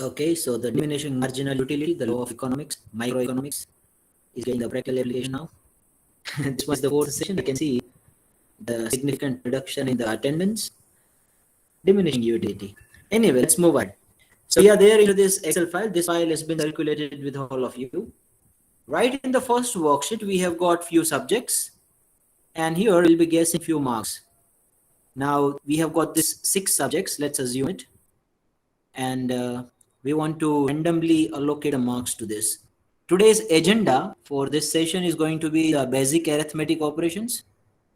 Okay, so the diminishing marginal utility, the law of economics, microeconomics, is getting the practical application now. This was the fourth session. You can see the significant reduction in the attendance, diminishing utility. Anyway, let's move on. So we are there into this Excel file. This file has been circulated with all of you. Right in the first worksheet, we have got few subjects, and here we'll be guessing few marks. Now we have got this 6 subjects, let's assume it, and we want to randomly allocate the marks to this. Today's agenda for this session is going to be the basic arithmetic operations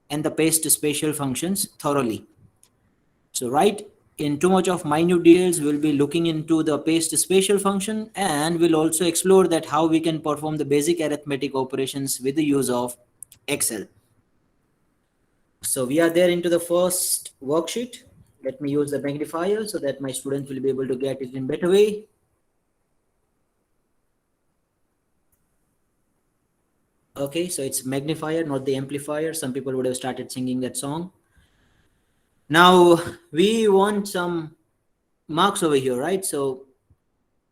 and the paste spatial functions thoroughly. So right in too much of minute details, we'll be looking into the paste spatial function, and we'll also explore that how we can perform the basic arithmetic operations with the use of Excel. So we are there into the first worksheet. Let me use the magnifier so that my students will be able to get it in better way. Okay, so it's magnifier, not the amplifier. Some people would have started singing that song. Now we want some marks over here, right? So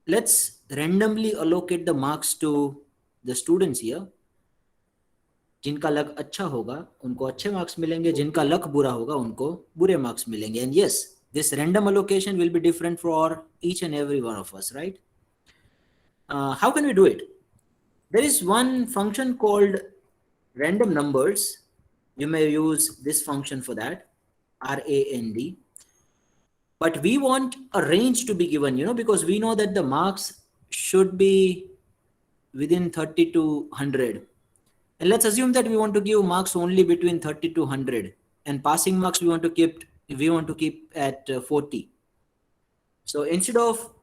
let's randomly allocate the marks to the students here. जिनका luck अच्छा होगा उनको अच्छे marks मिलेंगे, जिनका luck बुरा होगा उनको बुरे मार्क्स मिलेंगे. And yes, this random allocation will be different for each and every one of us, right? How can we do it? There is one function called random numbers. You may use this function for that, RAND. But we want a range to be given, because we know that the marks should be within 30 to 100. And let's assume that we want to give marks only between 30 to 100, and passing marks we want to keep at 40. So instead of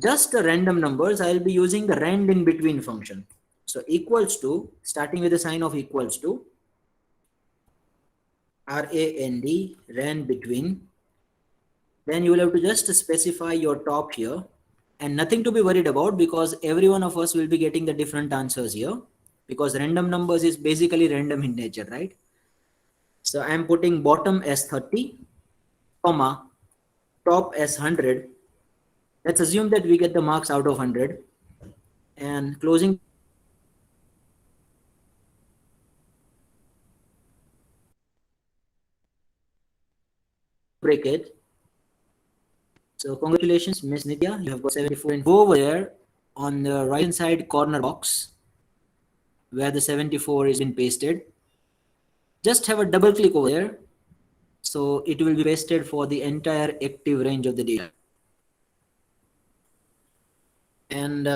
just the random numbers, I'll be using the rand in between function. So equals to, starting with the sign of equals to, RAND, rand between. Then you will have to just specify your top here, and nothing to be worried about because every one of us will be getting the different answers here, because random numbers is basically random in nature, right? So I'm putting bottom as 30, comma, top as 100. Let's assume that we get the marks out of 100, and closing bracket. So congratulations, Miss Nitya, you have got 74. And go over there on the right hand side corner box where the 74 is been pasted. Just have a double click over there. So it will be pasted for the entire active range of the data. And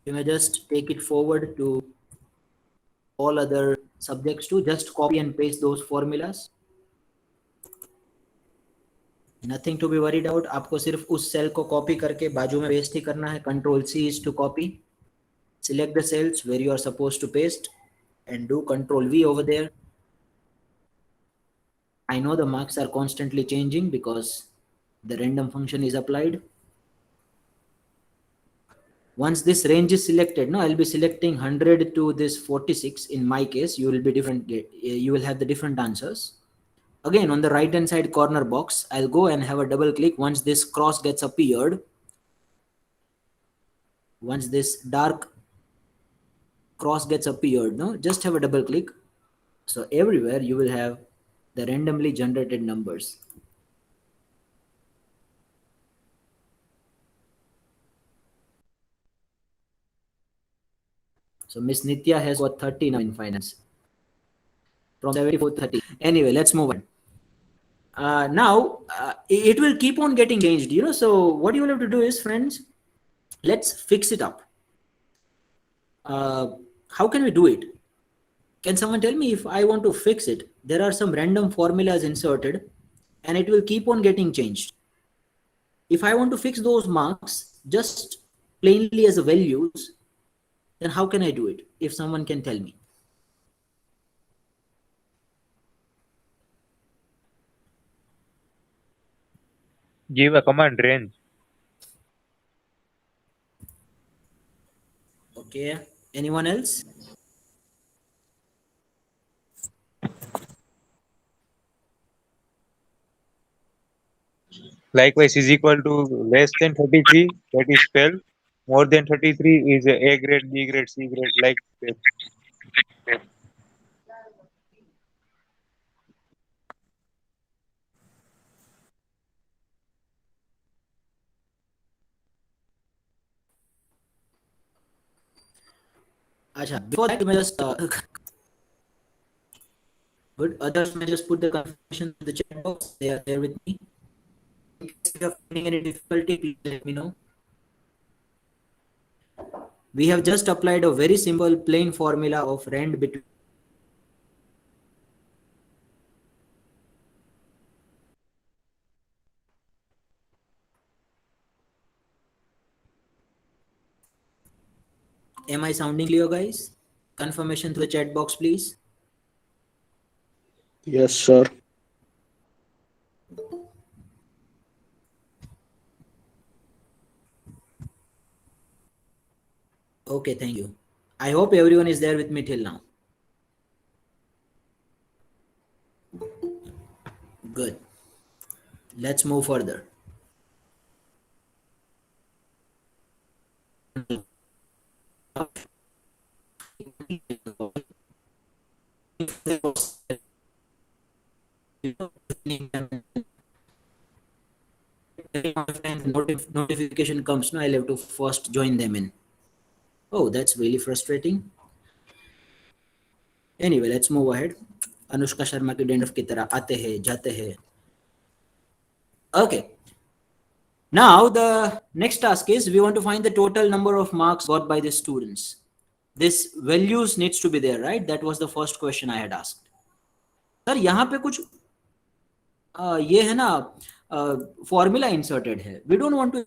you may just take it forward to all other subjects too. Just copy and paste those formulas. Nothing to be worried about. आपको सिर्फ उस cell को copy करके बाजू में paste ही करना है. Control-C is to copy. Select the cells where you are supposed to paste and do Control-V over there. I know the marks are constantly changing because the random function is applied. Once this range is selected, now I'll be selecting 100 to this 46. In my case, you will be different. You will have the different answers. Again, on the right hand side corner box, I'll go and have a double click. Once this cross gets appeared, once this dark cross gets appeared, no, just have a double click. So everywhere you will have the randomly generated numbers. So Miss Nitya has got 30 now in finance. From 74 to 30. Anyway, let's move on. Now it will keep on getting changed, so what you will have to do is, friends, let's fix it up. How can we do it? Can someone tell me if I want to fix it? There are some random formulas inserted and it will keep on getting changed. If I want to fix those marks just plainly as a values, then how can I do it? If someone can tell me. Give a command range. Okay, anyone else? Likewise, is equal to less than 33, that is failed. More than 33 is A grade, B grade, C grade, like that. Acha, before that, you may just good. Others may just put the confirmation in the chat box. They are there with me. In case if you are finding any difficulty, please let me know. We have just applied a very simple plain formula of rand between Am I sounding clear, guys? Confirmation to the chat box, please. Yes, sir. Okay, thank you. I hope everyone is there with me till now. Good. Let's move further. Notification comes now, I'll have to first join them in. Oh, that's really frustrating. Anyway, let's move ahead. Anushka Sharma की डेंड of की तरह आते हैं जाते हैं. Okay. Now the next task is we want to find the total number of marks got by the students. This values needs to be there, right? That was the first question I had asked. Sir यहाँ पे कुछ ये है ना formula inserted है. We don't want to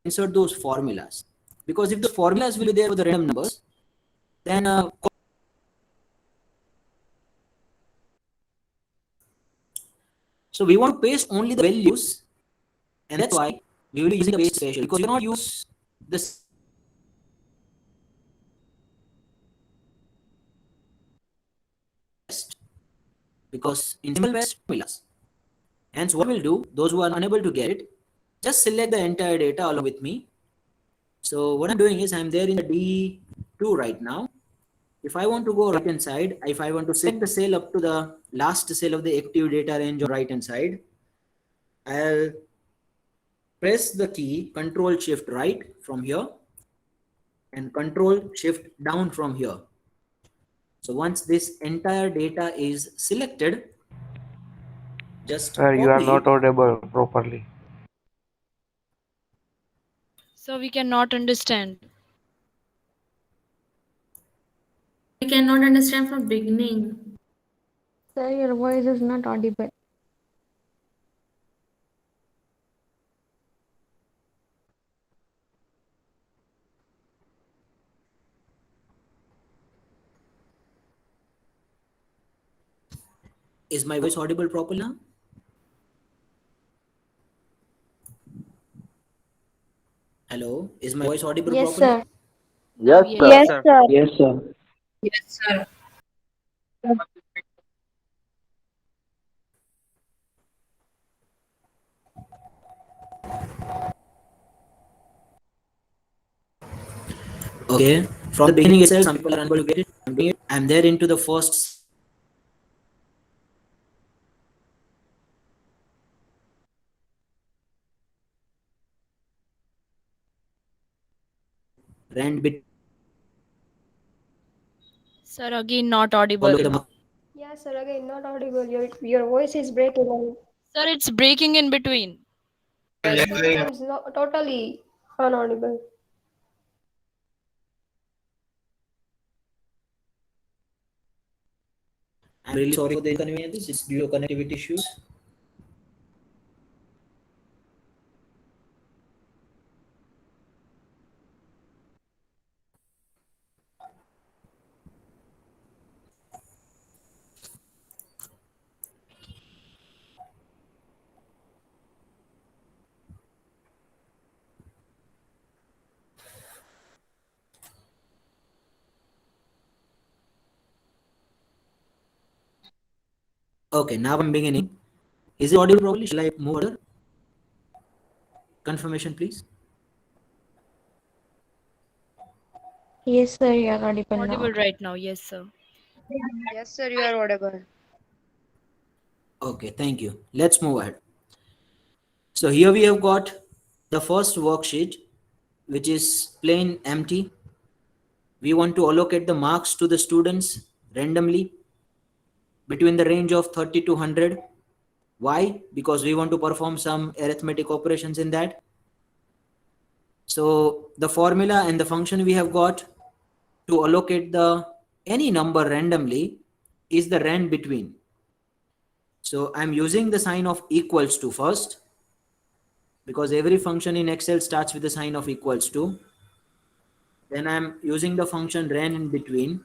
insert those formulas, because if the formulas will be there for the random numbers, then so we want to paste only the values, and that's why we will be using the paste special, because you cannot use this because in simple paste formulas. Hence what we'll do, those who are unable to get it, just select the entire data along with me. So what I'm doing is I'm there in the D2 right now. If I want to go right hand side, if I want to select the cell up to the last cell of the active data range on right hand side, I'll press the key Control Shift right from here and Control Shift down from here. So once this entire data is selected, just Sir, you are copy not it. audible properly. So we cannot understand. We cannot understand from beginning. Sir, your voice is not audible. Is my voice audible properly now? Hello, is my voice audible Yes, properly? sir. Yes, Yes. sir. Yes, sir. Yes, sir. Yes, sir. Okay. From the beginning itself, some people are unable to get it. I'm doing it. I'm there into the first rand bit. Sir, again not Follow audible. the mark. Yeah, sir, again, not audible. Your voice is breaking. Sir, it's breaking in between. It becomes totally unaudible. I'm really sorry for the inconvenience. It's due to connectivity issues. Okay, now I'm beginning. Is it audible properly? Shall I move further? Confirmation, please. Yes, sir, you are audible Audible now. right now. Yes, sir. Yes, sir, you are audible. Okay, thank you. Let's move ahead. So here we have got the first worksheet, which is plain empty. We want to allocate the marks to the students randomly between the range of 30 to 100. Why? Because we want to perform some arithmetic operations in that. So the formula and the function we have got to allocate the any number randomly is the rand between. So I'm using the sign of equals to first, because every function in Excel starts with the sign of equals to. Then I'm using the function ran in between.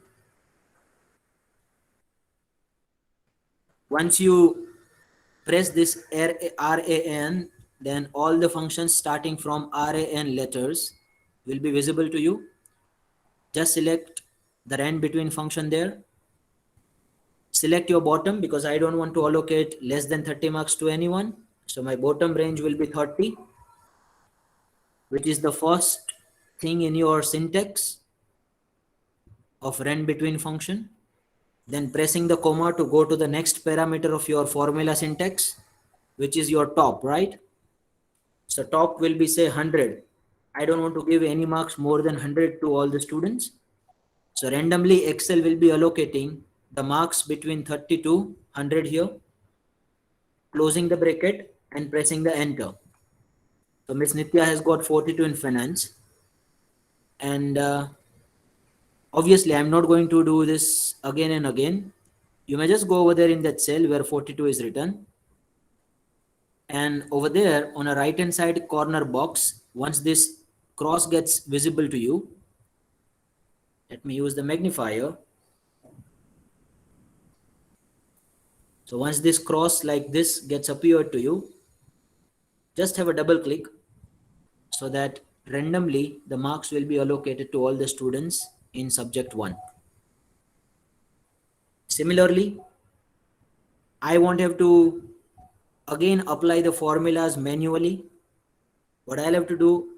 Once you press this RAN, then all the functions starting from RAN letters will be visible to you. Just select the ran between function there. Select your bottom, because I don't want to allocate less than 30 marks to anyone. So my bottom range will be 30, which is the first thing in your syntax of ran between function. Then pressing the comma to go to the next parameter of your formula syntax, which is your top, right? So top will be say 100. I don't want to give any marks more than 100 to all the students. So randomly Excel will be allocating the marks between 30 to 100 here, closing the bracket and pressing the enter. So Miss Nitya has got 42 in finance. And obviously I'm not going to do this again and again. You may just go over there in that cell where 42 is written. And over there on a right hand side corner box, once this cross gets visible to you, let me use the magnifier. So once this cross like this gets appeared to you, just have a double click so that randomly the marks will be allocated to all the students in subject 1. Similarly, I won't have to again apply the formulas manually. What I'll have to do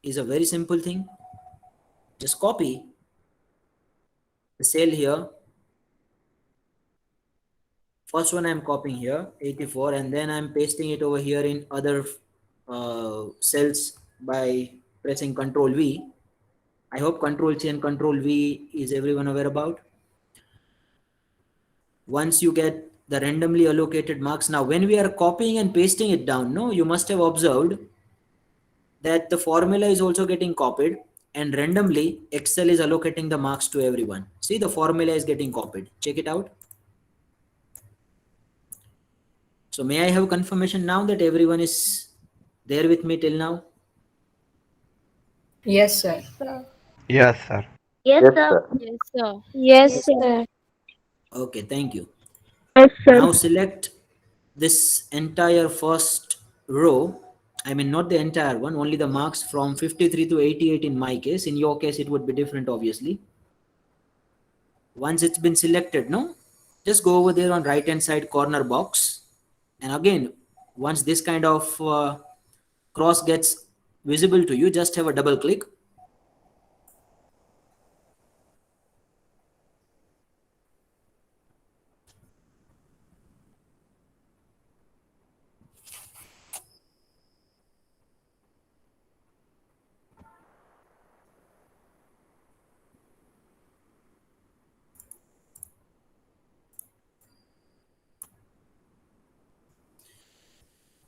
is a very simple thing. Just copy the cell here. First one I'm copying here, 84, and then I'm pasting it over here in other cells by pressing Ctrl V. I hope Ctrl C and Ctrl V is everyone aware about. Once you get the randomly allocated marks, now when we are copying and pasting it down, no, you must have observed that the formula is also getting copied, and randomly Excel is allocating the marks to everyone. See, the formula is getting copied. Check it out. So may I have confirmation now that everyone is there with me till now? Yes, sir. Yes, sir. Yes, Yes, sir. sir. Yes, sir. Yes, sir. Okay, thank you. Yes, Now select this entire first row. I mean, not the entire one, only the marks from 53 to 88 in my case. In your case, it would be different, obviously. Once it's been selected, no, just go over there on right hand side corner box. And again, once this kind of cross gets visible to you, just have a double click.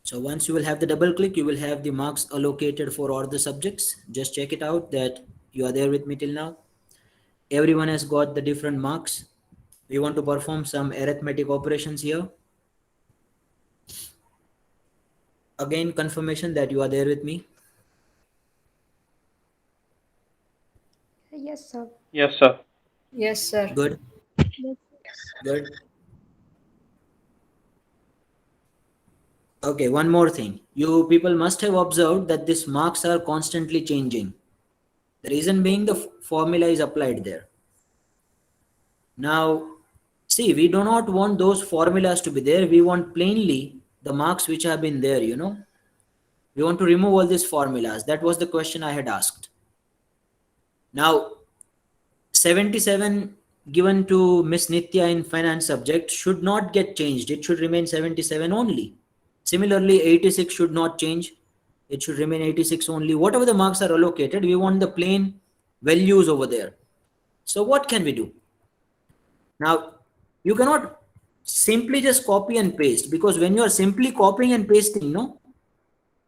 So once you will have the double click, you will have the marks allocated for all the subjects. Just check it out that you are there with me till now. Everyone has got the different marks. We want to perform some arithmetic operations here. Again, confirmation that you are there with me. Yes, sir. Yes, sir. Yes, sir. Good. Good. Okay, one more thing. You people must have observed that these marks are constantly changing. The reason being the formula is applied there. Now, See, we do not want those formulas to be there. We want plainly the marks which have been there, you know. We want to remove all these formulas. That was the question I had asked. Now, 77 given to Miss Nitya in finance subject should not get changed. It should remain 77 only. Similarly, 86 should not change. It should remain 86 only. Whatever the marks are allocated, we want the plain values over there. So what can we do? Now, you cannot simply just copy and paste, because when you are simply copying and pasting, no,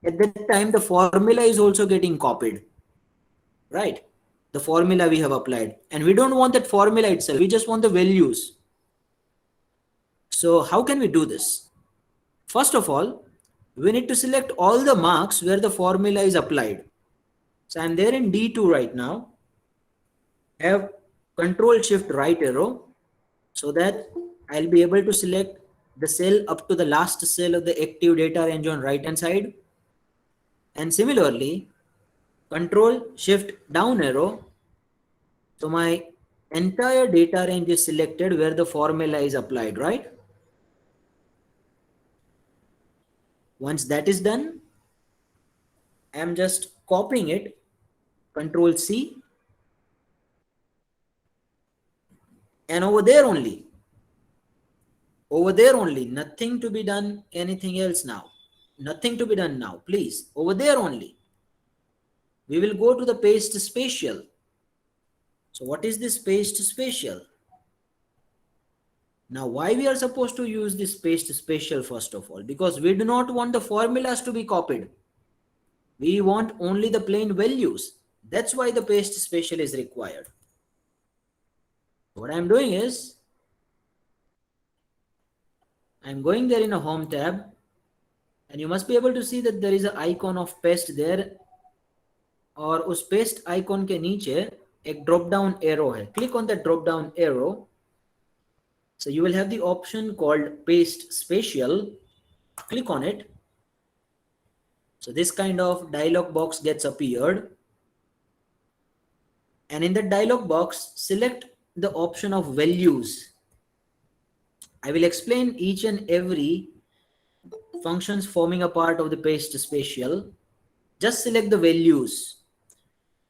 at that time the formula is also getting copied, right? The formula we have applied, and we don't want that formula itself. We just want the values. So how can we do this? First of all, we need to select all the marks where the formula is applied. So I'm there in D2 right now. Have Control Shift right arrow, so that I'll be able to select the cell up to the last cell of the active data range on right hand side. And similarly, Control Shift down arrow. So my entire data range is selected where the formula is applied, right? Once that is done, I'm just copying it, Control C, and over there only, nothing to be done, anything else now, nothing to be done now, please, over there only. We will go to the paste spatial. So what is this paste spatial? Now, why we are supposed to use this paste spatial first of all? Because we do not want the formulas to be copied. We want only the plain values. That's why the paste spatial is required. What I'm doing is, I'm going there in a home tab, and you must be able to see that there is an icon of paste there, और उस paste icon के नीचे एक drop down arrow है. Click on the drop down arrow. So you will have the option called paste spatial. Click on it. So this kind of dialog box gets appeared. And in the dialog box, select the option of values. I will explain each and every functions forming a part of the paste spatial. Just select the values.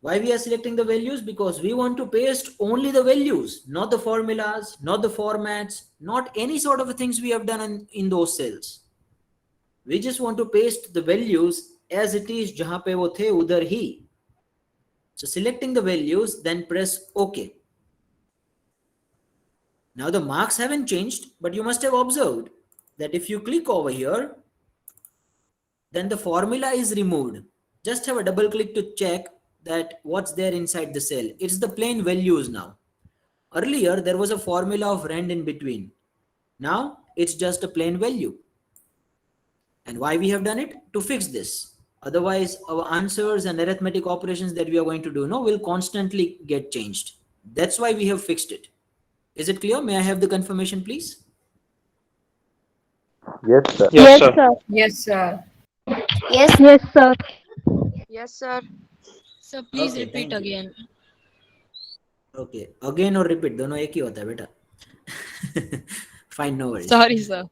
Why we are selecting the values? Because we want to paste only the values, not the formulas, not the formats, not any sort of things we have done in those cells. We just want to paste the values as it is, jahan pe wo the udhar hi. So selecting the values, then press OK. Now the marks haven't changed, but you must have observed that if you click over here, then the formula is removed. Just have a double click to check that what's there inside the cell. It's the plain values now. Earlier, there was a formula of rand in between. Now, it's just a plain value. And why we have done it? To fix this. Otherwise, our answers and arithmetic operations that we are going to do now will constantly get changed. That's why we have fixed it. Is it clear? May I have the confirmation, please? Yes, sir. Yes, sir. Yes, sir. Yes, sir. Yes, sir. So please Okay, repeat thank you. again. Okay, again or repeat, दोनों एक ही होता है बेटा. Fine, no worries. Sorry, sir.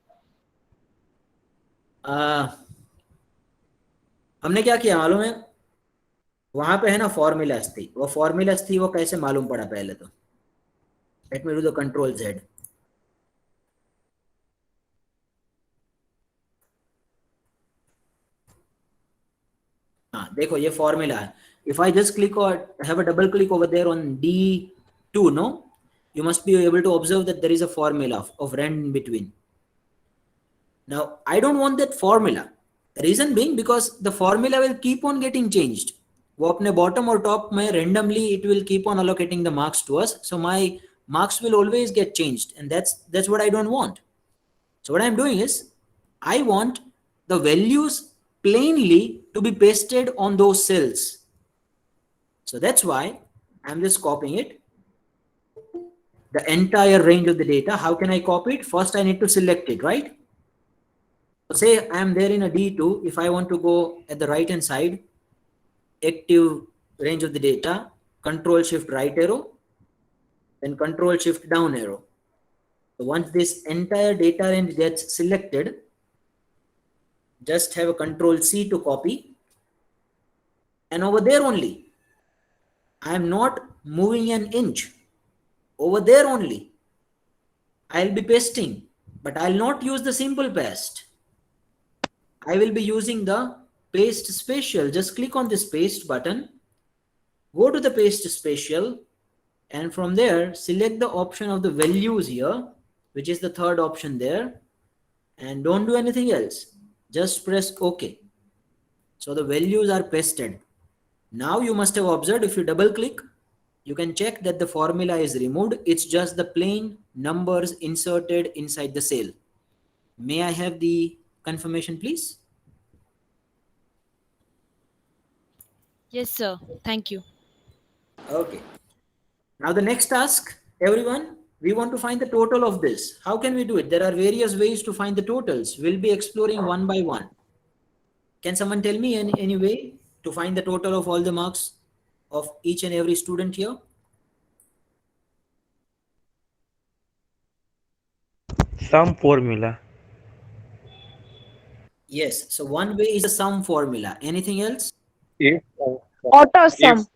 हमने क्या किया मालूम है? वहां पे है ना फॉर्मूलाज थी. वो फॉर्मूलाज थी, वो कैसे मालूम पड़ा पहले तो? Let me do the Control Z. हाँ, देखो ये फॉर्मूला है. If I just click or have a double click over there on D2, no, you must be able to observe that there is a formula of rand in between. Now, I don't want that formula. The reason being because the formula will keep on getting changed. वो अपने bottom or top में randomly it will keep on allocating the marks to us. So my marks will always get changed, and that's what I don't want. So what I'm doing is I want the values plainly to be pasted on those cells. So that's why I'm just copying it. The entire range of the data. How can I copy it? First, I need to select it, right? So say I'm there in a D2. If I want to go at the right hand side, active range of the data, Control Shift right arrow, then Control Shift down arrow. So once this entire data range gets selected, just have a Control C to copy. And over there only, I am not moving an inch. Over there only, I'll be pasting, but I'll not use the simple paste. I will be using the paste spatial. Just click on this paste button, go to the paste spatial, and from there, select the option of the values here, which is the third option there, and don't do anything else. Just press OK. So the values are pasted. Now you must have observed, if you double click, you can check that the formula is removed. It's just the plain numbers inserted inside the cell. May I have the confirmation, please? Yes, sir. Thank you. Okay. Now the next task, everyone, we want to find the total of this. How can we do it? There are various ways to find the totals. We'll be exploring one by one. Can someone tell me any way to find the total of all the marks of each and every student here? Some formula. Yes. So one way is the sum formula. Anything else? If Auto sum.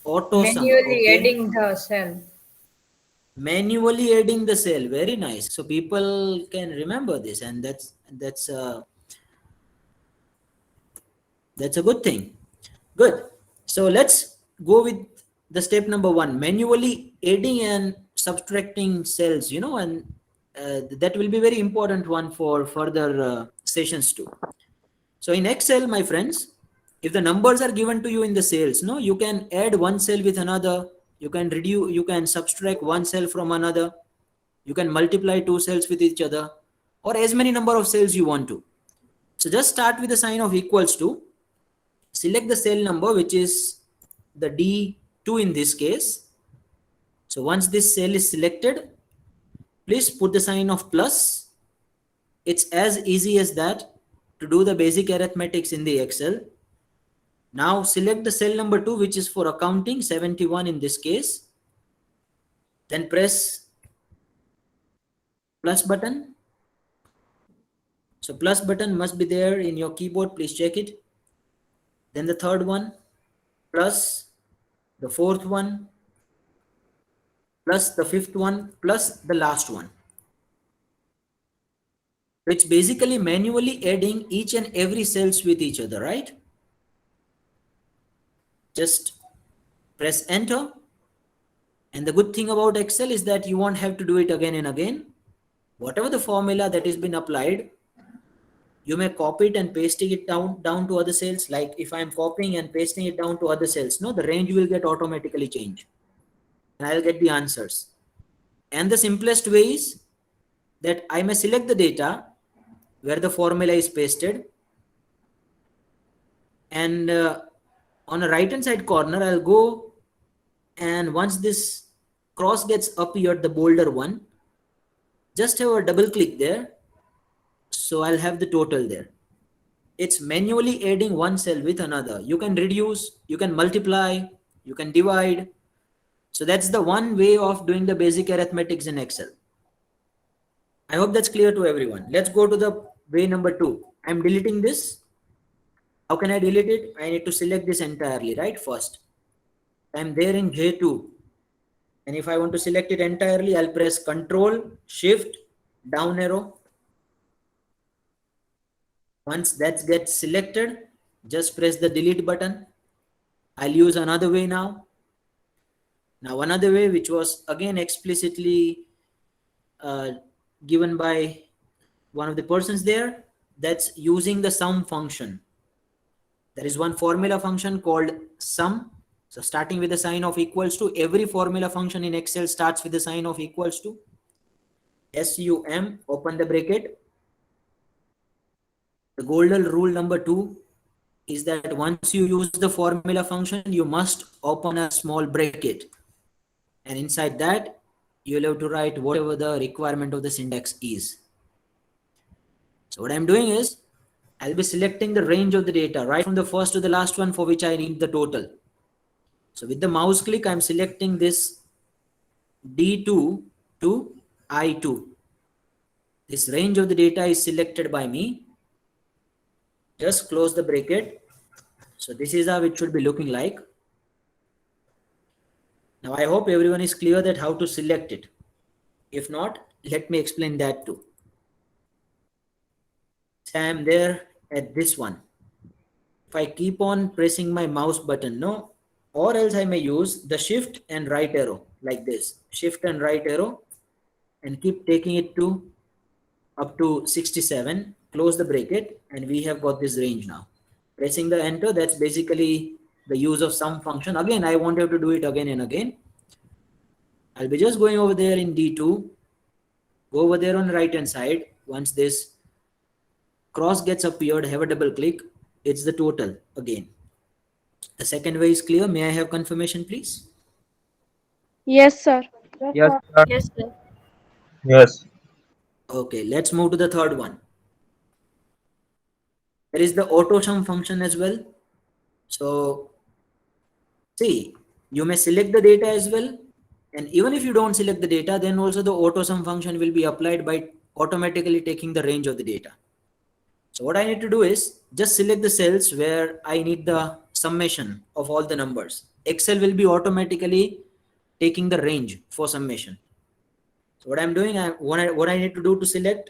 Auto sum. Manually Okay. adding the cell. Manually adding the cell. Very nice. So people can remember this, and that's a good thing. Good. So let's go with the step number one, manually adding and subtracting cells, and that will be very important one for further sessions too. So in Excel, my friends, if the numbers are given to you in the cells, you can add one cell with another, you can reduce, you can subtract one cell from another, you can multiply two cells with each other, or as many number of cells you want to. So just start with the sign of equals to, select the cell number, which is the D2 in this case. So once this cell is selected, please put the sign of plus. It's as easy as that to do the basic arithmetics in the Excel. Now select the cell number 2, which is for accounting, 71 in this case. Then press plus button. So plus button must be there in your keyboard, please check it. Then the third one, plus the fourth one, plus the fifth one, plus the last one. It's basically manually adding each and every cells with each other, right? Just press enter. And the good thing about Excel is that you won't have to do it again and again. Whatever the formula that has been applied, you may copy it and pasting it down to other cells. Like if I'm copying and pasting it down to other cells, the range will get automatically changed. And I'll get the answers. And the simplest way is that I may select the data where the formula is pasted. And on the right hand side corner, I'll go, and once this cross gets appeared, the bolder one, just have a double click there. So I'll have the total there. It's manually adding one cell with another. You can reduce, you can multiply, you can divide. So that's the one way of doing the basic arithmetics in Excel. I hope that's clear to everyone. Let's go to the way number 2. I'm deleting this. How can I delete it? I need to select this entirely, right? First, I'm there in J2. And if I want to select it entirely, I'll press Control, Shift, down arrow. Once that gets selected, just press the delete button. I'll use another way now. Now another way, which was again explicitly given by one of the persons there, that's using the sum function. There is one formula function called sum. So starting with the sign of equals to, every formula function in Excel starts with the sign of equals to. SUM, open the bracket. The golden rule number 2 is that once you use the formula function, you must open a small bracket. And inside that, you'll have to write whatever the requirement of the syntax is. So what I'm doing is, I'll be selecting the range of the data right from the first to the last one for which I need the total. So with the mouse click, I'm selecting this D2 to I2. This range of the data is selected by me. Just close the bracket. So this is how it should be looking like. Now I hope everyone is clear that how to select it. If not, let me explain that too. So I am there at this one. If I keep on pressing my mouse button, no, or else I may use the shift and right arrow like this, shift and right arrow, and keep taking it to up to 67, close the bracket, and we have got this range now. Pressing the enter, that's basically the use of sum function. Again, I want you to do it again and again. I'll be just going over there in D2, go over there on the right hand side. Once this cross gets appeared, have a double click, it's the total again. The second way is clear. May I have confirmation, please? Yes, sir. Yes, sir. Yes, sir. Yes. Okay, let's move to the third one. There is the auto sum function as well. So see, you may select the data as well. And even if you don't select the data, then also the auto sum function will be applied by automatically taking the range of the data. So what I need to do is just select the cells where I need the summation of all the numbers. Excel will be automatically taking the range for summation. So what I'm doing, what I need to do to select,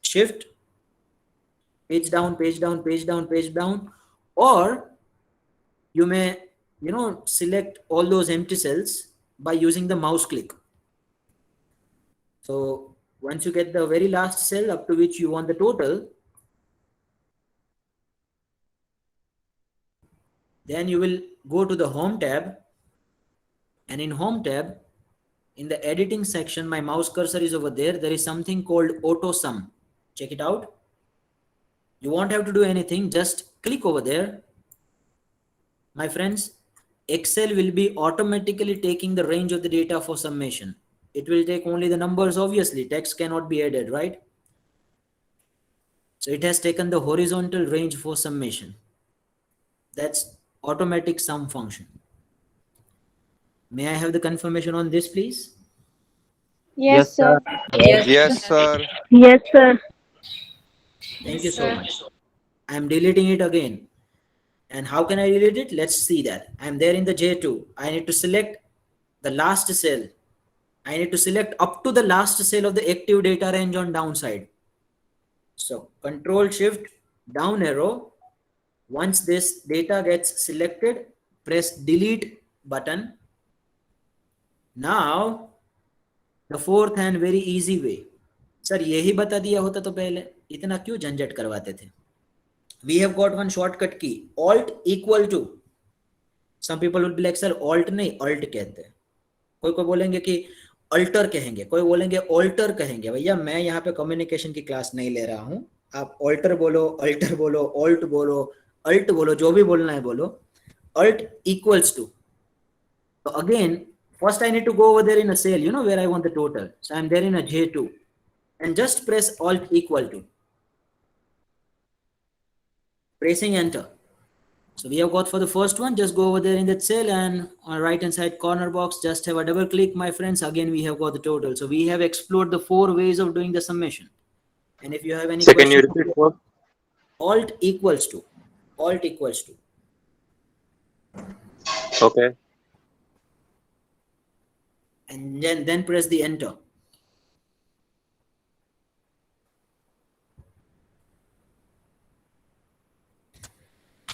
shift, page down, page down, page down, page down, or you may, select all those empty cells by using the mouse click. So once you get the very last cell up to which you want the total, then you will go to the home tab, and in home tab, in the editing section, my mouse cursor is over there. There is something called auto sum. Check it out. You won't have to do anything. Just click over there. My friends, Excel will be automatically taking the range of the data for summation. It will take only the numbers, obviously. Text cannot be added, right? So it has taken the horizontal range for summation. That's automatic sum function. May I have the confirmation on this, please? Yes, sir. Yes, sir. Yes, sir. Thank you so much. I'm deleting it again. And how can I delete it? Let's see that. I'm there in the J2. I need to select the last cell. I need to select up to the last cell of the active data range on downside. So Control Shift down arrow. Once this data gets selected, press delete button. Now the fourth and very easy way. Sir यही बता दिया होता तो पहले इतना क्यों झंझट करवाते थे? We have got one shortcut key, Alt equal to. Some people will be like, sir, Alt नहीं, Alt कहते हैं. कोई बोलेंगे कि Alter कहेंगे, कोई बोलेंगे Alter कहेंगे. भैया मैं यहाँ पे कम्युनिकेशन की क्लास नहीं ले रहा हूँ. आप Alter बोलो, Alter बोलो, Alt बोलो, Alt बोलो, जो भी बोलना है बोलो. Alt equals to. So again, first I need to go over there in a cell, where I want the total. So I'm there in a J2 and just press Alt equal to. Pressing enter. So we have got for the first one, just go over there in that cell and on right hand side corner box, just have a double click, my friends. Again, we have got the total. So we have explored the 4 ways of doing the summation. And if you have any Can you questions, repeat what? Alt equals to. Alt equals to. Okay. And then press the enter.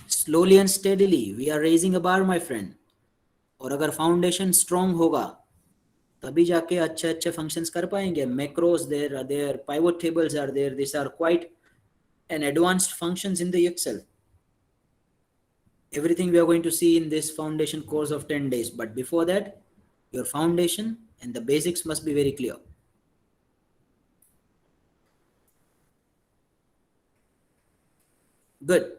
Slowly and steadily we are raising a bar, my friend. और अगर foundation strong होगा तभी जाके अच्छे अच्छे functions कर पाएंगे. Macros there are there, pivot tables are there. These are quite an advanced functions in the Excel. Everything we are going to see in this foundation course of 10 days. But before that, your foundation and the basics must be very clear. Good.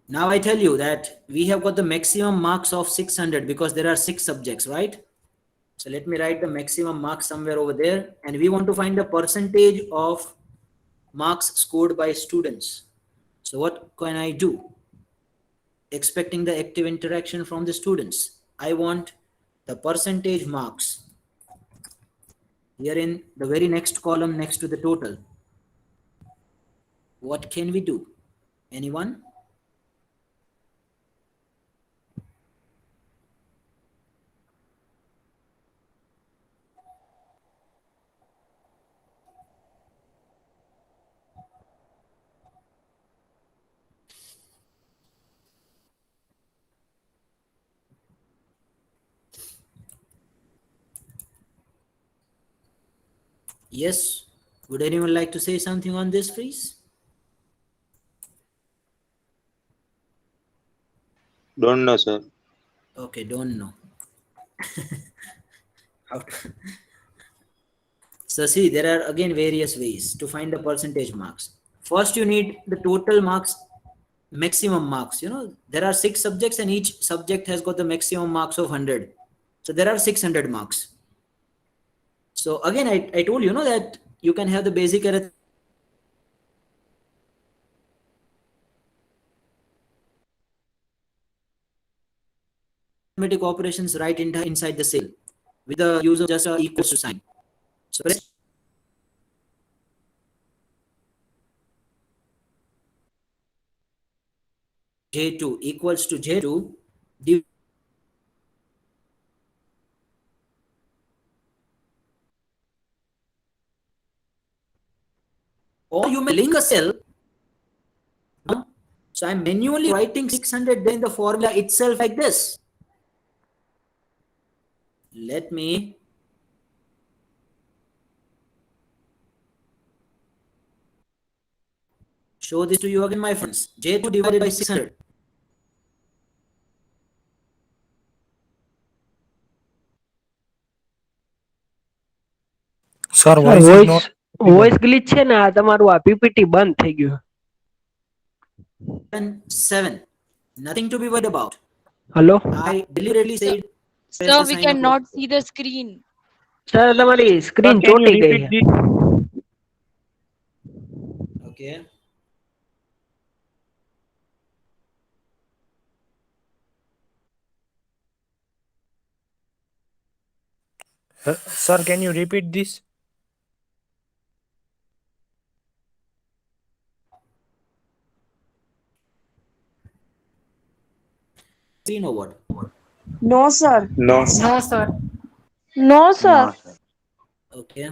Now I tell you that we have got the maximum marks of 600 because there are 6 subjects, right? So let me write the maximum marks somewhere over there. And we want to find the percentage of marks scored by students. So what can I do? Expecting the active interaction from the students. I want the percentage marks Here in the very next column next to the total, what can we do? Anyone? Yes. Would anyone like to say something on this, please? Don't know, sir. Okay, don't know. How to- So see, there are again various ways to find the percentage marks. First, you need the total marks, maximum marks. You know, there are 6 subjects and each subject has got the maximum marks of 100. So there are 600 marks. So again, I told you, know, that you can have the basic arithmetic operations right inside the cell with the use of just a equals to sign. So press J2 equals to J2 div- or you may link a cell. So I'm manually writing 600 then the formula itself like this. Let me show this to you again, my friends. J2 divided by 600. Sir voice is not voice glitch છે ને, આ તમારું આ PPT બંધ થઈ ગયું. And 7. Nothing to be worried about. Hello I deliberately said press Sir, the we sign of cannot see the screen. Sir તમારી screen Sir, can you ચોટી ગઈ repeat છે. this? Okay. Sir can you repeat this? Screen or what? No, sir. No. No, sir. No, sir. Okay.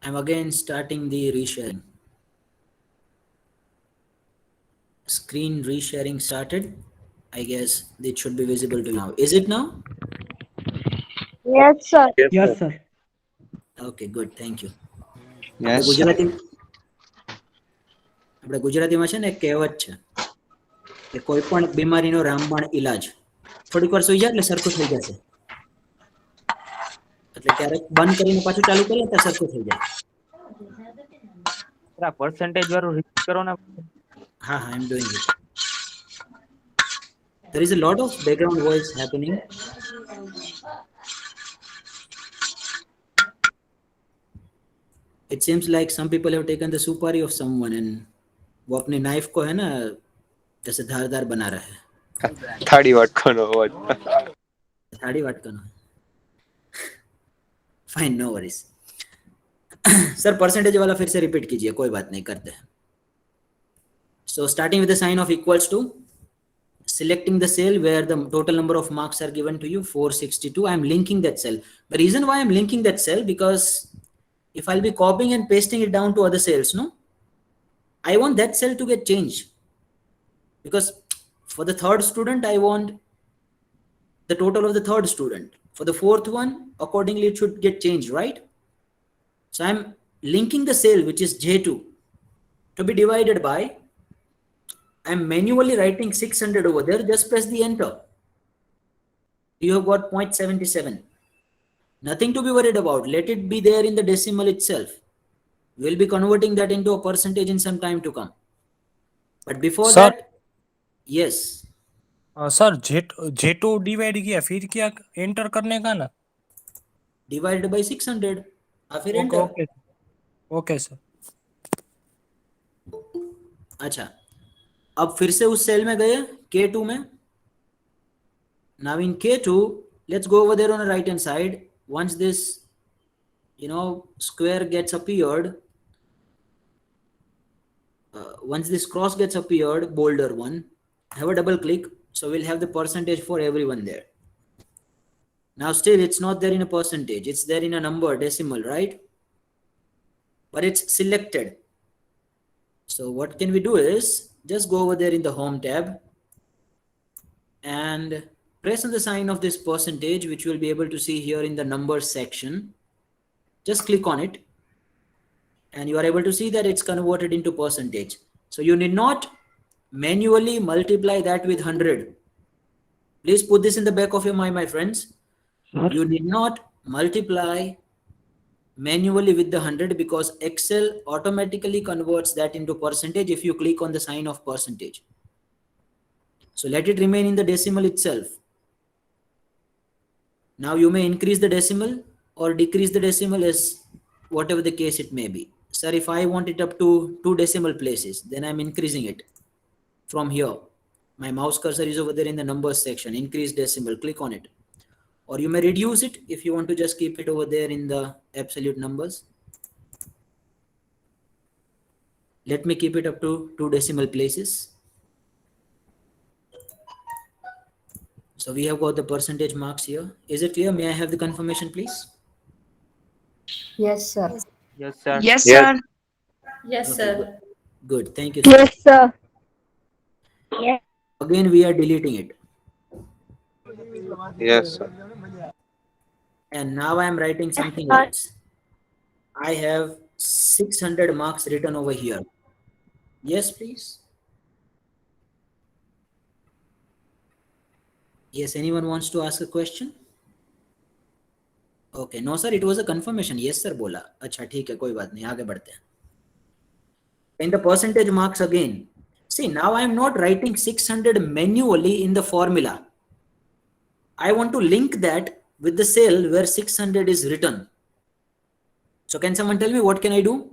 I'm again starting the resharing. Screen resharing started. I guess it should be visible to you now. Is it now? Yes, sir. Yes sir. Okay, good. Thank you. Yes, sir. આપણે ગુજરાતીમાં છે ને એક કહેવત છે કે કોઈ પણ બીમારીનો રામબાણ ઈલાજ થોડીક વાર સુઈ જાય એટલે સરખું થઈ જશે, એટલે ક્યારેક બંધ કરીને પાછું ચાલુ કરીએ તો સરખું થઈ જાય. percentage વાળું repeat કરો ને. હા, I am doing it. There is a lot of background voice happening. It seems like some people have taken the supari of someone and वो अपने नाइफ को है ना जैसे धारदार बना रहा है. થાળી વાટકોનો અવાજ. थाड़ी वाटकन. Fine, no worries. Sir percentage वाला फिर से रिपीट कीजिए, कोई बात नहीं, करते हैं. So starting with the sign of equals to, selecting the cell where the total number of marks are given to you, 462. I am linking that cell. The reason why I am linking that cell, because if I'll be copying and pasting it down to other cells, no, I want that cell to get changed. Because for the third student, I want the total of the third student. For the fourth one, accordingly, it should get changed, right? So I'm linking the cell, which is J2, to be divided by, I'm manually writing 600 over there. Just press the enter. You have got 0.77. Nothing to be worried about. Let it be there in the decimal itself. We'll be converting that into a percentage in some time to come. But before Sir. that, yes. Sir J2 divide किया फिर क्या enter करने का ना? Divided by 600. फिर okay enter. Okay okay sir. अच्छा, अब फिर से उस सेल में गए K2 में. Now in K2, let's go over there on the right hand side. Once this square gets appeared, once this cross gets appeared, bolder one, have a double click, so we'll have the percentage for everyone there. Now still it's not there in a percentage, it's there in a number, decimal, right? But it's selected. So what can we do is just go over there in the home tab and press on the sign of this percentage, which you'll be able to see here in the numbers section. Just click on it and you are able to see that it's converted into percentage. So you need not manually multiply that with 100. Please put this in the back of your mind, my friends. You need not multiply manually with the 100 because Excel automatically converts that into percentage if you click on the sign of percentage. So let it remain in the decimal itself. Now you may increase the decimal or decrease the decimal as whatever the case it may be. Sir, if I want it up to 2 decimal places, then I'm increasing it from here. My mouse cursor is over there in the numbers section, increase decimal, click on it. Or you may reduce it if you want to just keep it over there in the absolute numbers. Let me keep it up to 2 decimal places. So we have got the percentage marks here. Is it clear? May I have the confirmation, please? Yes, sir. Yes, sir. Yes, Yes. sir. Yes, Okay, sir. good. Thank you, sir. Yes, sir. Again, we are deleting it. Yes, sir. And now I am writing something else. I have 600 marks written over here. Yes, please. Yes, anyone wants to ask a question? Okay, no sir, it was a confirmation. Yes sir बोला. अच्छा ठीक है, कोई बात नहीं, आगे बढ़ते हैं. In the percentage marks again. See, now I am not writing 600 manually in the formula. I want to link that with the cell where 600 is written. So can someone tell me what can I do?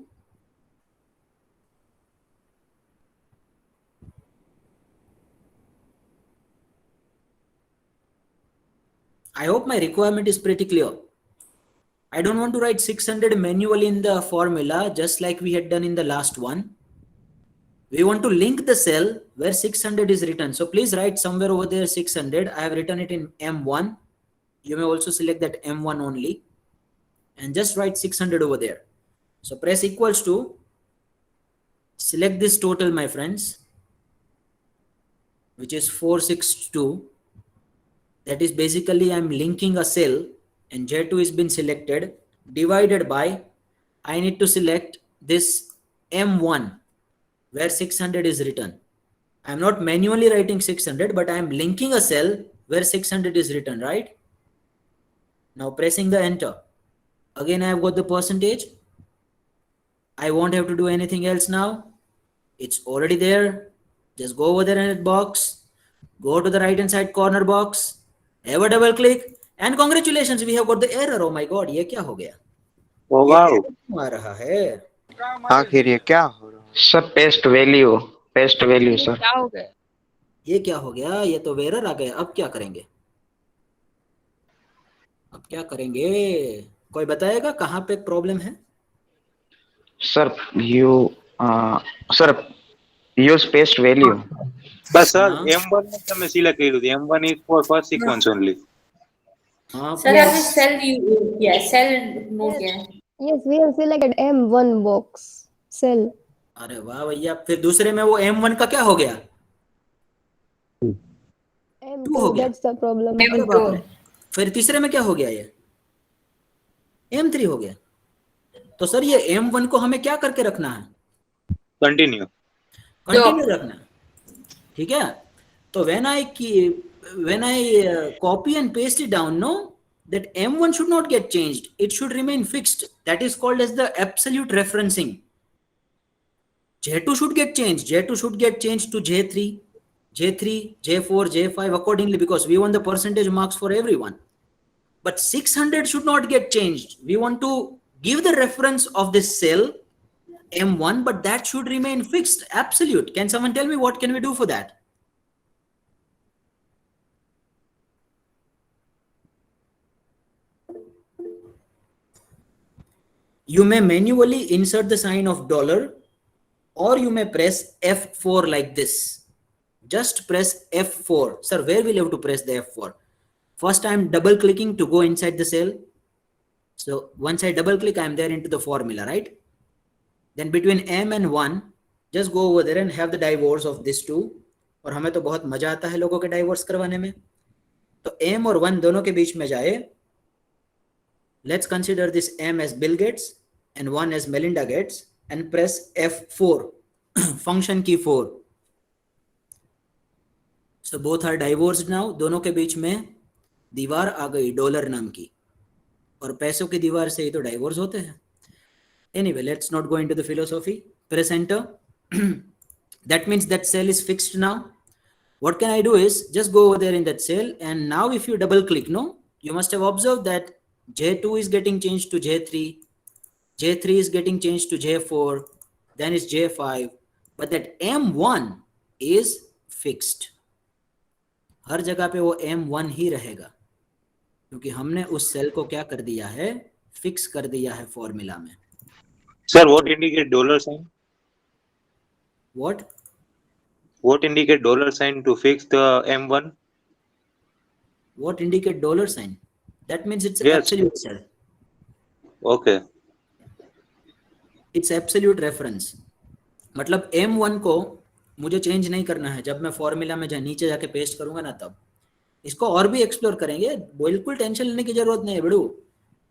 I hope my requirement is pretty clear. I don't want to write 600 manually in the formula just like we had done in the last one. We want to link the cell where 600 is written. So please write somewhere over there 600. I have written it in M1. You may also select that M1 only and just write 600 over there. So press equals to, select this total, my friends, which is 462. That is basically I'm linking a cell and J2 has been selected, divided by, I need to select this M1 where 600 is written. I'm not manually writing 600, but I'm linking a cell where 600 is written, right? Now pressing the enter. Again, I have got the percentage. I won't have to do anything else now. It's already there. Just go over there in that box, go to the right hand side corner box, have a double click, and congratulations, we have got the error. Oh my god, ये क्या हो गया? Oh wow. ये क्यों आ रहा है? आखिर ये क्या हो रहा है? Sir paste value sir. क्या हो गया? ये क्या हो गया? ये तो एरर आ गया. अब क्या करेंगे? अब क्या करेंगे? कोई बताएगा कहाँ पे प्रॉब्लम है? Sir use paste value. But sir, हाँ. M1 में તમે select કર્યું હતું. M1 is for first sequence only. हाँ, Sir, have we cell you? Yeah, cell note. Yeah. Yes, we have selected M1 box cell. अरे वाह भैया, फिर दूसरे में वो M1 का क्या हो गया? M2, हो गया. that's the problem. अरे बाप रे. फिर तीसरे में क्या हो गया? ये M3 हो गया. तो सर ये M1 को हमें क्या करके रखना है? Continue. कंटिन्यू रखना है. ठीक है. तो when I copy and paste it down, no, that M1 should not get changed. It should remain fixed. That is called as the absolute referencing. J2 should get changed. J2 should get changed to J3, J4, J5 accordingly, because we want the percentage marks for everyone. But 600 should not get changed. We want to give the reference of this cell M1, but that should remain fixed, absolute. Can someone tell me what can we do for that? You may manually insert the sign of dollar, or you may press F4 like this. Just press F4. Sir, where will you have to press the F4? First, I'm double clicking to go inside the cell. So once I double click, I'm there into the formula, right? Then between M and 1, just go over there and have the divorce of these two. और हमें तो बहुत मजा आता है लोगों के divorce करवाने में. तो M और 1 दोनों के बीच में जाए. Let's consider this M as Bill Gates and 1 as Melinda Gates and press F4, function key 4. So both are divorced now. दोनों के बीच में दीवार आ गई डॉलर नाम की, और पैसों की दीवार से ही तो डाइवोर्स होते हैं. Anyway, let's not go into the philosophy. Press enter. That means that cell is fixed now. What can I do is just go over there in that cell, and now if you double click, no, you must have observed that J2 is getting changed to J3, J3 is getting changed to J4, then it's J5, but that M1 is fixed. हर जगह पे वो M1 ही रहेगा, क्योंकि हमने उस cell को क्या कर दिया है, फिक्स कर दिया है फॉर्मूला में. Sir, what indicate dollar sign? What? What indicate dollar sign to fix the M1? What indicate dollar sign? That means it's Yes. absolute cell. Okay. It's absolute reference. मतलब M1 को मुझे change नहीं करना है. जब मैं formula में नीचे जाके पेस्ट करूंगा ना, तब इसको और भी एक्सप्लोर करेंगे. बिल्कुल टेंशन लेने की जरूरत नहीं है बड़ू.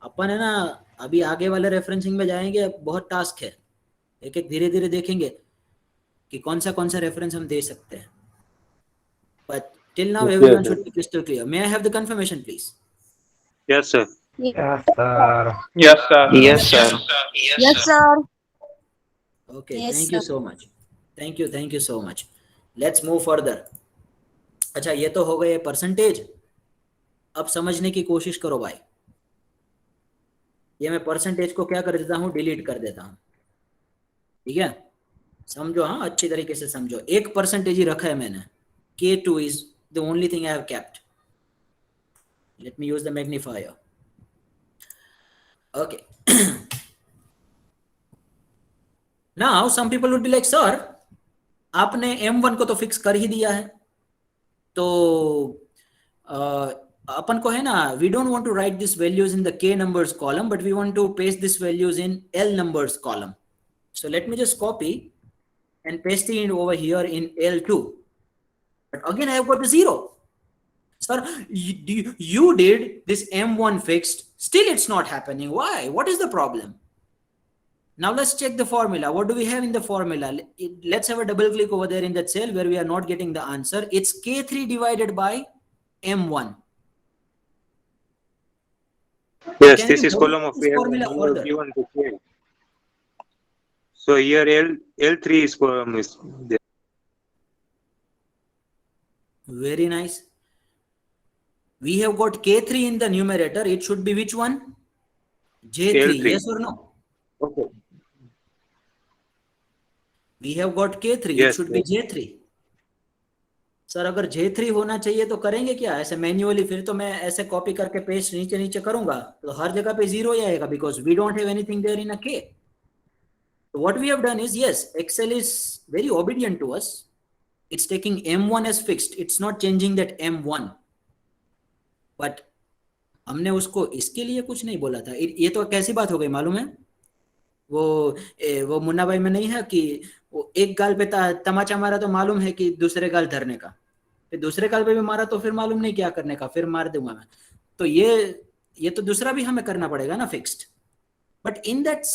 अपन है ना, अभी आगे वाले रेफरेंसिंग में जाएंगे, बहुत टास्क है. एक एक धीरे धीरे देखेंगे कि कौन सा रेफरेंस हम दे सकते हैं. But till now everyone should be crystal clear. May I have the confirmation, please? Yes, sir. Yes, sir. Yes, sir. Yes, sir. Yes, sir. Okay, Yes, thank you sir. so much. Thank you so much. Let's move further. अच्छा, ये तो हो गए percentage. अब समझने की कोशिश करो भाई. ये मैं परसेंटेज को क्या कर देता हूँ, डिलीट कर देता हूँ. ठीक है, समझो. हाँ, अच्छी तरीके से समझो. एक परसेंटेज ही रखा है मैंने. K2 is the only thing I have kept. Let me use the magnifier. Okay. Now some people would be like, sir, आपने M1 को तो फिक्स कर ही दिया है, तो अपन को है ना, we don't want to write these values in the K numbers column, but we want to paste these values in L numbers column. So let me just copy and paste it over here in L2. But again, I have got the 0. Sir, you did this M1 fixed, still it's not happening. Why? What is the problem? Now let's check the formula. What do we have in the formula? Let's have a double click over there in that cell where we are not getting the answer. It's K3 divided by M1. Yes, Can this you is move column of this formula further? P1 to K. So here L3 is column is there. Very nice. We have got K3 in the numerator. It should be which one? J3. L3. Yes or no? Okay. We have got K3. Yes, it should be J3. Sir अगर J3 होना चाहिए तो करेंगे क्या ऐसे manually? फिर तो मैं ऐसे कॉपी करके पेस्ट नीचे नीचे करूंगा तो हर जगह पे 0 ही आएगा, because we don't have anything there in a K. So what we have done is, yes, Excel is very obedient to us. It's taking M1 as fixed. It's not changing that M1. But हमने उसको इसके लिए कुछ नहीं बोला था. ये तो कैसी बात हो गई मालूम है? वो मुन्ना भाई में नहीं है कि वो एक गाल पे तमाचा मारा तो मालूम है कि दूसरे गाल धरने का, फिर दूसरे गाल पे भी मारा तो फिर मालूम नहीं क्या करने का, फिर मार दूंगा मैं. तो ये तो दूसरा भी हमें करना पड़ेगा ना fixed. But in that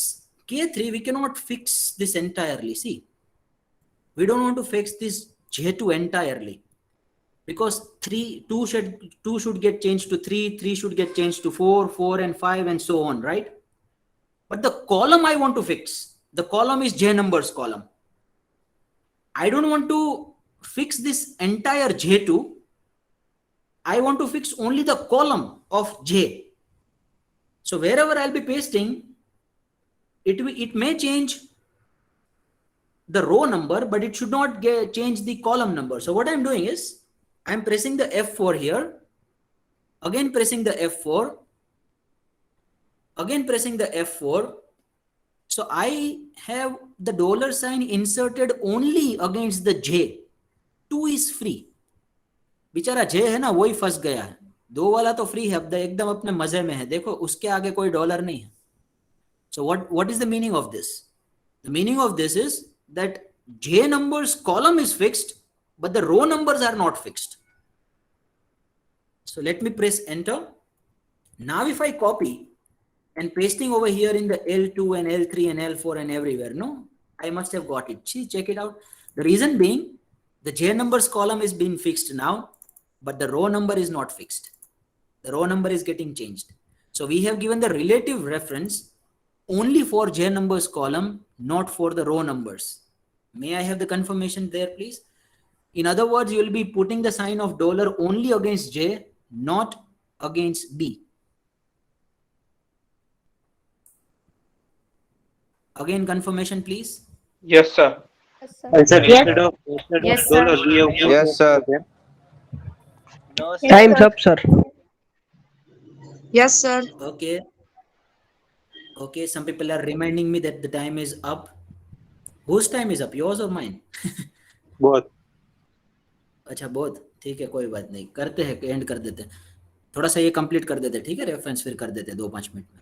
K3 we cannot fix this entirely. See, we don't want to fix this J2 entirely, because 2 should get changed to 3, 3 should get changed to 4, 4 and 5 and so on, right? But the column I want to fix, the column is J numbers column. I don't want to fix this entire J2. I want to fix only the column of J. So wherever I'll be pasting, it may change the row number, but it should not change the column number. So what I'm doing is I'm pressing the F4 here, again pressing the F4, again pressing the F4. So I have the dollar sign inserted only against the J. 2 is free. बेचारा J है ना, वही फंस गया है. 2 वाला तो free है, एकदम अपने मजे में है. देखो उसके आगे कोई डॉलर नहीं है. So what is the meaning of this? The meaning of this is that J numbers column is fixed, but the row numbers are not fixed. So let me press enter. Now if I copy and pasting over here in the L2 and L3 and L4 and everywhere, no, I must have got it. See, check it out. The reason being, the J numbers column is being fixed now, but the row number is not fixed. The row number is getting changed. So we have given the relative reference only for J numbers column, not for the row numbers. May I have the confirmation there, please? In other words, you will be putting the sign of dollar only against J, not against B. Again, confirmation, please. Yes, sir. Yes, sir. And sir, Yes. instead Yes, of sir. dollar, we have put Yes, sir. them. Time's up, sir. Yes, sir. Okay. Okay, some people are reminding me that the time is up. Whose time is up? Yours or mine? Both. अच्छा बहुत ठीक है, कोई बात नहीं, करते हैं, and कर देते हैं. थोड़ा सा ये कंप्लीट कर देते हैं, ठीक है, रेफरेंस फिर कर देते हैं 2-5 मिनट में.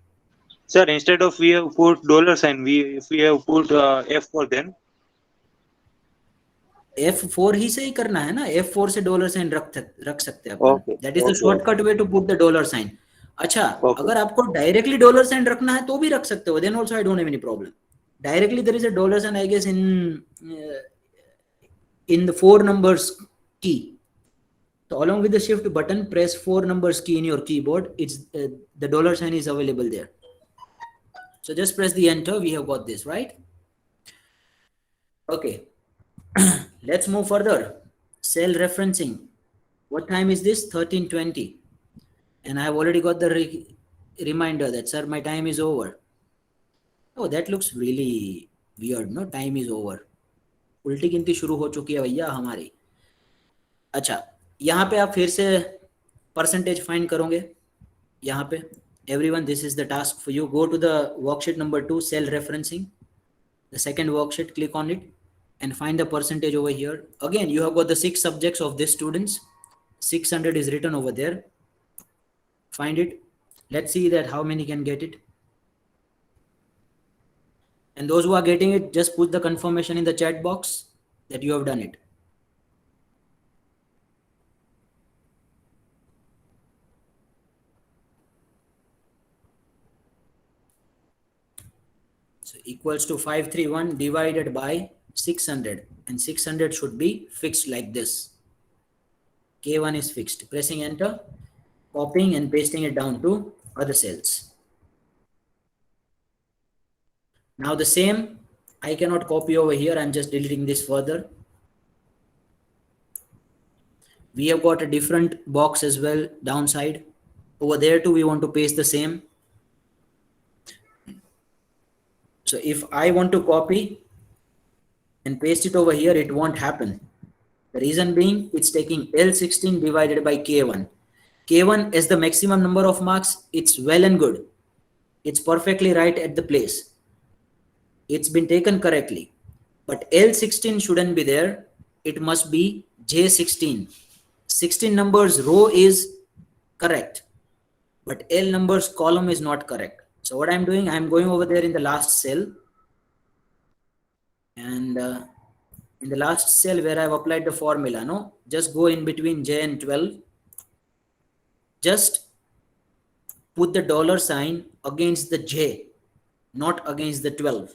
Sir, instead of we have put dollar sign, if we have put F4 then. F4 ही से ही करना है ना, F4 से डॉलर साइन रख सकते हैं Okay, अपन. That is the okay. Shortcut way to put the dollar sign. अच्छा, Okay. अगर आपको डायरेक्टली डॉलर साइन रखना है तो भी रख सकते हो, then also I don't have any problem. Directly there is a dollar sign, I guess, in the 4 numbers key. So along with the shift button, press 4 numbers key in your keyboard. It's the dollar sign is available there. So just press the enter. We have got this, right? Okay. Let's move further. Cell referencing. What time is this? 13:20. And I have already got the reminder that, sir, my time is over. Oh, that looks really weird, no? Time is over. उल्टी गिनती शुरू हो चुकी है भैया हमारी. अच्छा, यहाँ पे आप फिर से परसेंटेज फाइंड करोगे. यहाँ पे everyone, this is the task for you. Go to the worksheet number 2, cell referencing. The second worksheet, click on it and find the percentage over here. Again, you have got the 6 subjects of these students. 600 is written over there. Find it. Let's see that how many can get it. And those who are getting it, just put the confirmation in the chat box that you have done it. So equals to 531 divided by 600, and 600 should be fixed like this. K1 is fixed. Pressing enter, copying and pasting it down to other cells. Now the same, I cannot copy over here. I'm just deleting this further. We have got a different box as well downside. Over there too, we want to paste the same. So if I want to copy and paste it over here, it won't happen. The reason being, it's taking L16 divided by K1. K1 is the maximum number of marks. It's well and good. It's perfectly right at the place. It's been taken correctly. But L16 shouldn't be there. It must be J16. 16 numbers row is correct, but L numbers column is not correct. So what I'm doing, I'm going over there in the last cell, and in the last cell where I've applied the formula, no, just go in between J and 12. Just put the dollar sign against the J, not against the 12.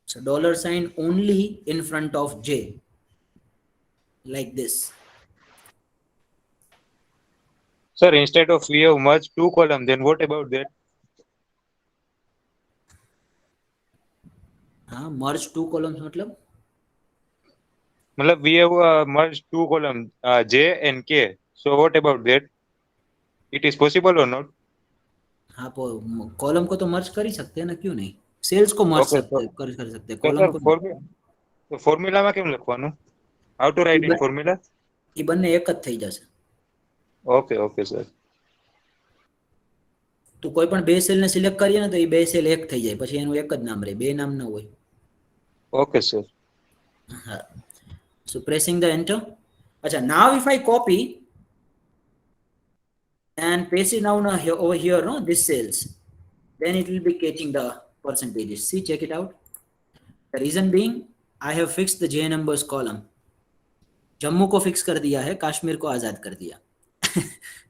So dollar sign only in front of J, like this. Sir, instead of we have merged 2 columns, then what about that? हाँ, merge 2 columns मतलब We have merged 2 columns, J and K. So what about that? It is possible or not? हाँ, column को तो मर्ज कर ही सकते हैं ना, क्यों नहीं? सेल्स को मर्ज Okay, कर सकते हैं, So, कॉलम sir, को તો ફોર્મ્યુલામાં કેમ લખવાનું? How to write in formula? એ બંને એક જ થઈ જશે. Okay sir. તો કોઈ પણ બે સેલને સિલેક્ટ કરીએ ને તો એ બે સેલ એક થઈ જાય, પછી એનું એક જ નામ રહે, બે નામ ન હોય. Okay sir. હા. So pressing the enter. Acha, now if I copy and paste it now over here, no, this cells, then it will be getting the percentages. See, check it out. The reason being, I have fixed the J numbers column. Jammu को fix कर दिया है, कश्मीर को आजाद कर दिया.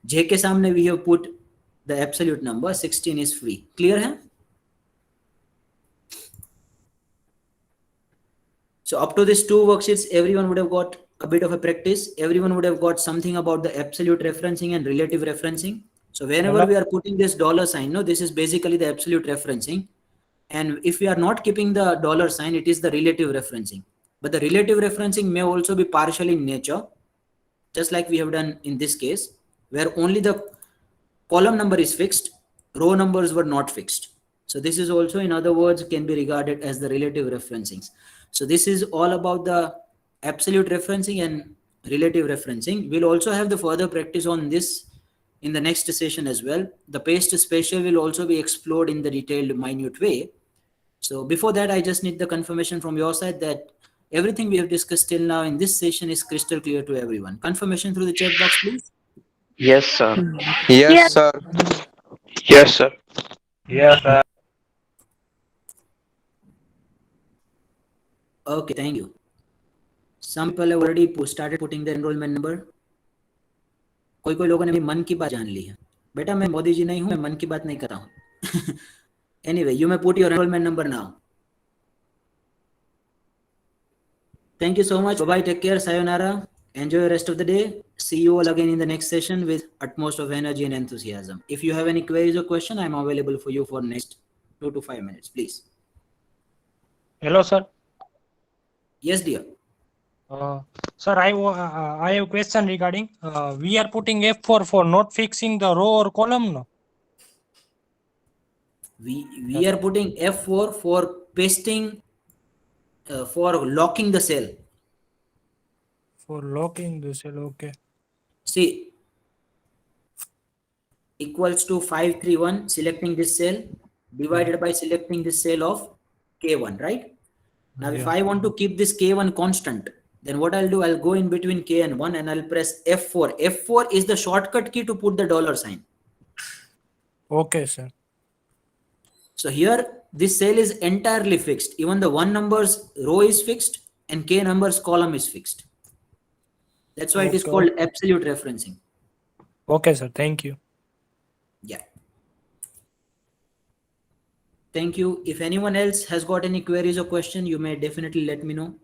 J के सामने we have put the absolute number, 16 is free. Clear है? So up to these two worksheets, everyone would have got a bit of a practice. Everyone would have got something about the absolute referencing and relative referencing. So whenever we are putting this dollar sign, no, this is basically the absolute referencing. And if we are not keeping the dollar sign, it is the relative referencing. But the relative referencing may also be partial in nature, just like we have done in this case, where only the column number is fixed, row numbers were not fixed. So this is also, in other words, can be regarded as the relative referencings. So this is all about the absolute referencing and relative referencing. We'll also have the further practice on this in the next session as well. The paste special will also be explored in the detailed, minute way. So before that, I just need the confirmation from your side that everything we have discussed till now in this session is crystal clear to everyone. Confirmation through the chat box, please. Yes, sir. Yes, sir. Yes, sir. Yes, sir. Okay, thank you. Some people have already started putting the enrollment number. कोई लोगों ने भी मन की बात जान ली है. बेटा मैं मोदी जी नहीं हूं, मैं मन की बात नहीं कर रहा हूं. Anyway, you may put your enrollment number now. Thank you so much. Bye-bye. Take care. Sayonara. Enjoy the rest of the day. See you all again in the next session with utmost of energy and enthusiasm. If you have any queries or question, I'm available for you for next 2 to 5 minutes, please. Hello, sir. Yes, dear. Sir, I have question regarding we are putting F4 for not fixing the row or column, no? We are putting F4 for pasting, for locking the cell. For locking the cell, okay. See, equals to 531, selecting this cell, divided by selecting this cell of K1, right? Now, if I want to keep this K1 constant, then what I'll do, I'll go in between K and 1 and I'll press F4. F4 is the shortcut key to put the dollar sign. Okay, sir. So here, this cell is entirely fixed. Even the 1 numbers row is fixed and K numbers column is fixed. That's why it is called absolute referencing. Okay, sir. Thank you. Yeah. Thank you. If anyone else has got any queries or question, you may definitely let me know.